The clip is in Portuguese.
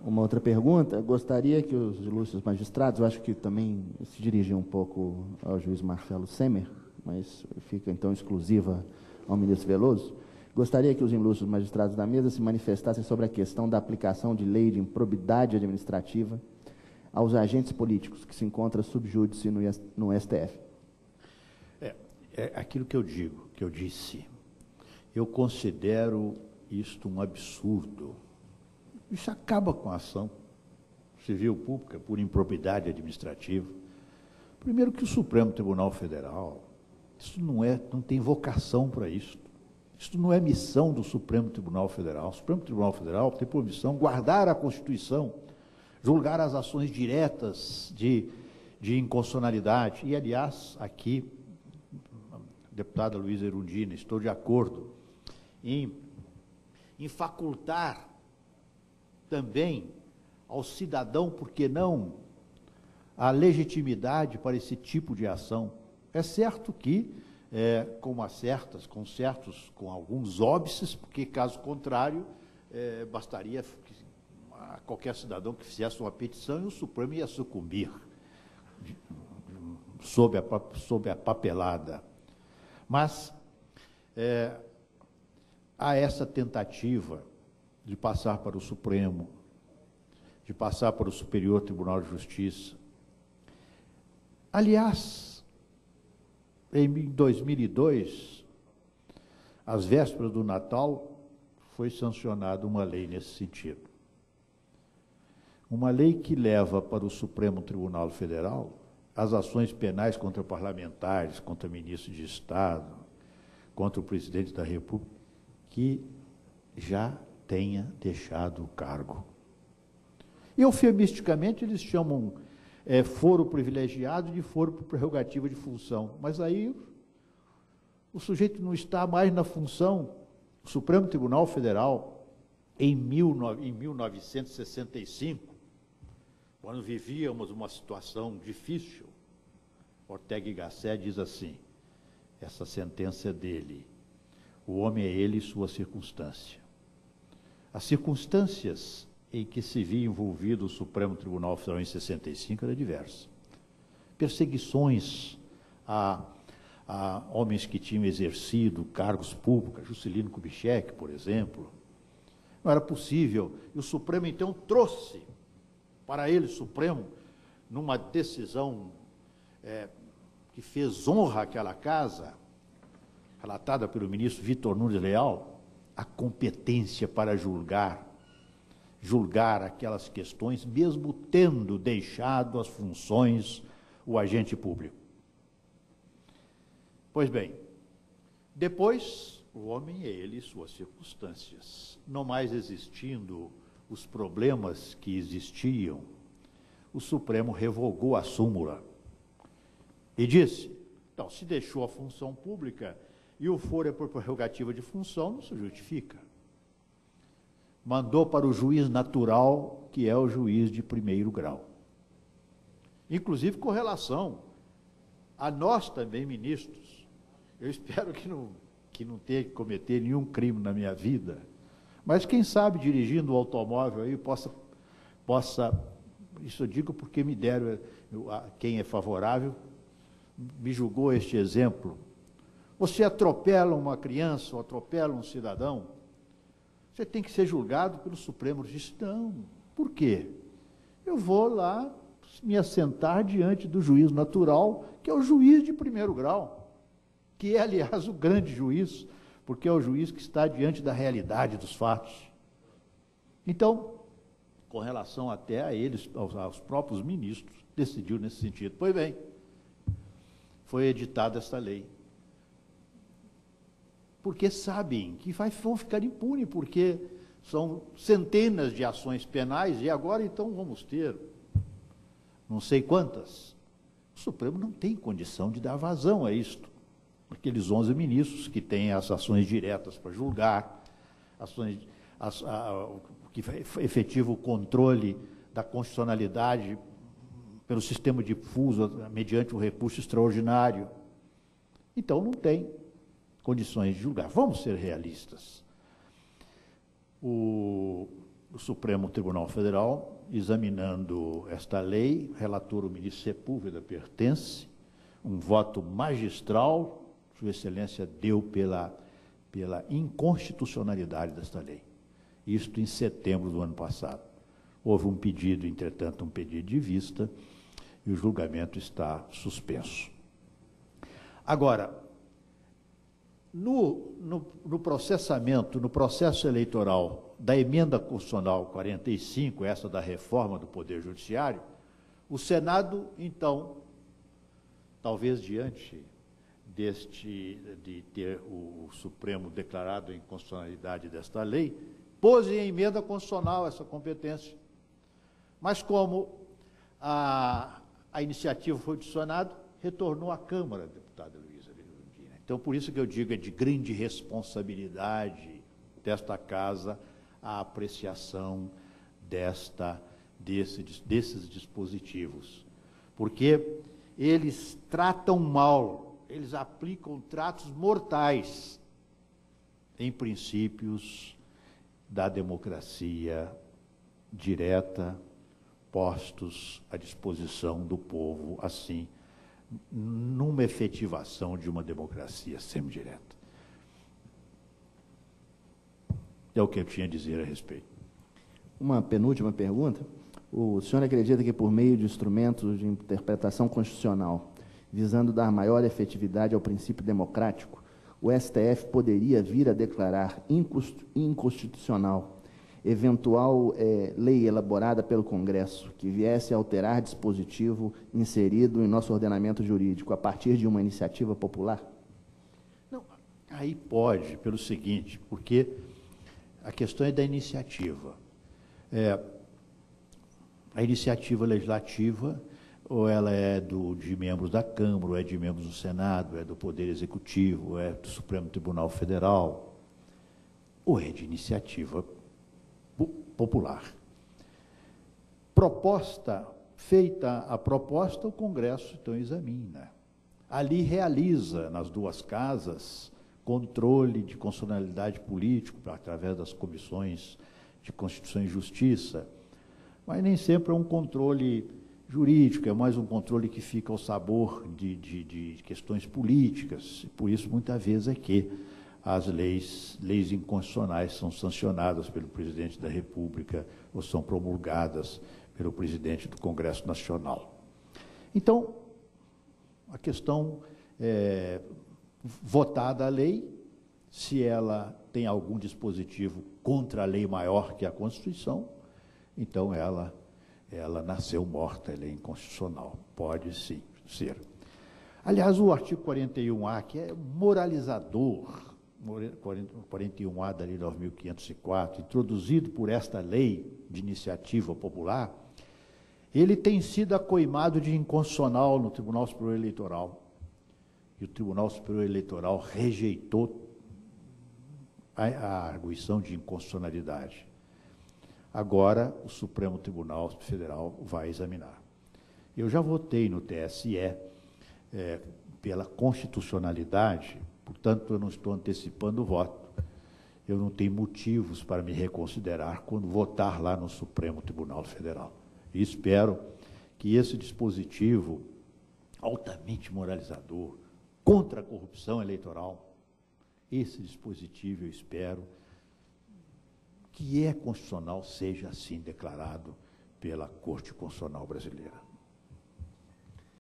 Uma outra pergunta, gostaria que os ilustres magistrados, eu acho que também se dirigem um pouco ao juiz Marcelo Semer, mas fica então exclusiva ao ministro Veloso, gostaria que os ilustres magistrados da mesa se manifestassem sobre a questão da aplicação de lei de improbidade administrativa aos agentes políticos que se encontram sub júdice no STF. É aquilo que eu digo, que eu disse. Eu considero isto um absurdo. Isso acaba com a ação civil pública por improbidade administrativa. Primeiro que o Supremo Tribunal Federal, isso não tem vocação para isso. Isso não é missão do Supremo Tribunal Federal. O Supremo Tribunal Federal tem por missão guardar a Constituição, julgar as ações diretas de inconstitucionalidade. E, aliás, aqui, deputada Luísa Erundina, estou de acordo em facultar também ao cidadão, por que não, a legitimidade para esse tipo de ação. É certo que, com alguns óbices, porque, caso contrário, bastaria a qualquer cidadão que fizesse uma petição e o Supremo ia sucumbir sob a papelada. Mas há essa tentativa de passar para o Supremo, de passar para o Superior Tribunal de Justiça. Aliás, em 2002, às vésperas do Natal, foi sancionada uma lei nesse sentido. Uma lei que leva para o Supremo Tribunal Federal as ações penais contra parlamentares, contra ministros de Estado, contra o presidente da República, que já tenha deixado o cargo. Eufemisticamente, eles chamam foro privilegiado de foro por prerrogativa de função. Mas aí o sujeito não está mais na função. O Supremo Tribunal Federal, em 1965, quando vivíamos uma situação difícil, Ortega y Gasset diz assim, essa sentença é dele, o homem é ele e sua circunstância. As circunstâncias em que se via envolvido o Supremo Tribunal Federal em 65 eram diversas. Perseguições a homens que tinham exercido cargos públicos, Juscelino Kubitschek, por exemplo. Não era possível. E o Supremo, então, trouxe para ele, Supremo, numa decisão que fez honra àquela casa, relatada pelo ministro Vitor Nunes Leal, a competência para julgar aquelas questões, mesmo tendo deixado as funções o agente público. Pois bem, depois, o homem é ele e suas circunstâncias. Não mais existindo os problemas que existiam, o Supremo revogou a súmula e disse, então, se deixou a função pública e o foro é por prerrogativa de função, não se justifica. Mandou para o juiz natural, que é o juiz de primeiro grau. Inclusive com relação a nós também, ministros. Eu espero que não tenha que cometer nenhum crime na minha vida, mas quem sabe dirigindo o automóvel aí possa, isso eu digo porque me deram, quem é favorável, me julgou este exemplo. Você atropela uma criança ou atropela um cidadão, você tem que ser julgado pelo Supremo. Eu disse, não. Por quê? Eu vou lá me assentar diante do juiz natural, que é o juiz de primeiro grau, que é, aliás, o grande juiz, porque é o juiz que está diante da realidade dos fatos. Então, com relação até a eles, aos próprios ministros, decidiu nesse sentido. Pois bem, foi editada esta lei. Porque sabem que vão ficar impunes, porque são centenas de ações penais, e agora então vamos ter não sei quantas. O Supremo não tem condição de dar vazão a isto. Aqueles 11 ministros que têm as ações diretas para julgar, que efetiva o controle da constitucionalidade pelo sistema difuso, mediante o recurso extraordinário. Então não tem condições de julgar. Vamos ser realistas. o Supremo Tribunal Federal, examinando esta lei, relator o ministro Sepúlveda pertence, um voto magistral, Sua Excelência deu pela inconstitucionalidade desta lei. Isto em setembro do ano passado. Houve um pedido, entretanto, um pedido de vista, e o julgamento está suspenso. Agora, no processamento, no processo eleitoral da emenda constitucional 45, essa da reforma do Poder Judiciário, o Senado, então, talvez diante de ter o Supremo declarado a inconstitucionalidade desta lei, pôs em emenda constitucional essa competência. Mas como a iniciativa foi adicionada, retornou à Câmara, deputada Luísa Erundina. Então, por isso que eu digo, é de grande responsabilidade desta Casa a apreciação desses dispositivos, porque eles tratam mal, eles aplicam tratos mortais em princípios da democracia direta, postos à disposição do povo, assim, numa efetivação de uma democracia semidireta. É o que eu tinha a dizer a respeito. Uma penúltima pergunta. O senhor acredita que, por meio de instrumentos de interpretação constitucional, visando dar maior efetividade ao princípio democrático, o STF poderia vir a declarar inconstitucional eventual lei elaborada pelo Congresso que viesse a alterar dispositivo inserido em nosso ordenamento jurídico a partir de uma iniciativa popular? Não, aí pode, pelo seguinte, porque a questão é da iniciativa. A iniciativa legislativa, ou ela é de membros da Câmara, ou é de membros do Senado, ou é do Poder Executivo, ou é do Supremo Tribunal Federal, ou é de iniciativa popular. Feita a proposta, o Congresso, então, examina. Ali realiza, nas duas casas, controle de constitucionalidade político, através das comissões de Constituição e Justiça, mas nem sempre é um controle jurídico, é mais um controle que fica ao sabor de questões políticas. Por isso, muitas vezes, é que as leis inconstitucionais são sancionadas pelo presidente da República ou são promulgadas pelo presidente do Congresso Nacional. Então, a questão é votada a lei, se ela tem algum dispositivo contra a lei maior que a Constituição, então ela nasceu morta, ela é inconstitucional. Pode sim ser. Aliás, o artigo 41A, que é moralizador, 41A da Lei 9.504, introduzido por esta lei de iniciativa popular, ele tem sido acoimado de inconstitucional no Tribunal Superior Eleitoral. E o Tribunal Superior Eleitoral rejeitou a arguição de inconstitucionalidade. Agora, o Supremo Tribunal Federal vai examinar. Eu já votei no TSE pela constitucionalidade, portanto, eu não estou antecipando o voto. Eu não tenho motivos para me reconsiderar quando votar lá no Supremo Tribunal Federal. E espero que esse dispositivo altamente moralizador, contra a corrupção eleitoral, esse dispositivo, eu espero, que é constitucional, seja assim declarado pela Corte Constitucional Brasileira.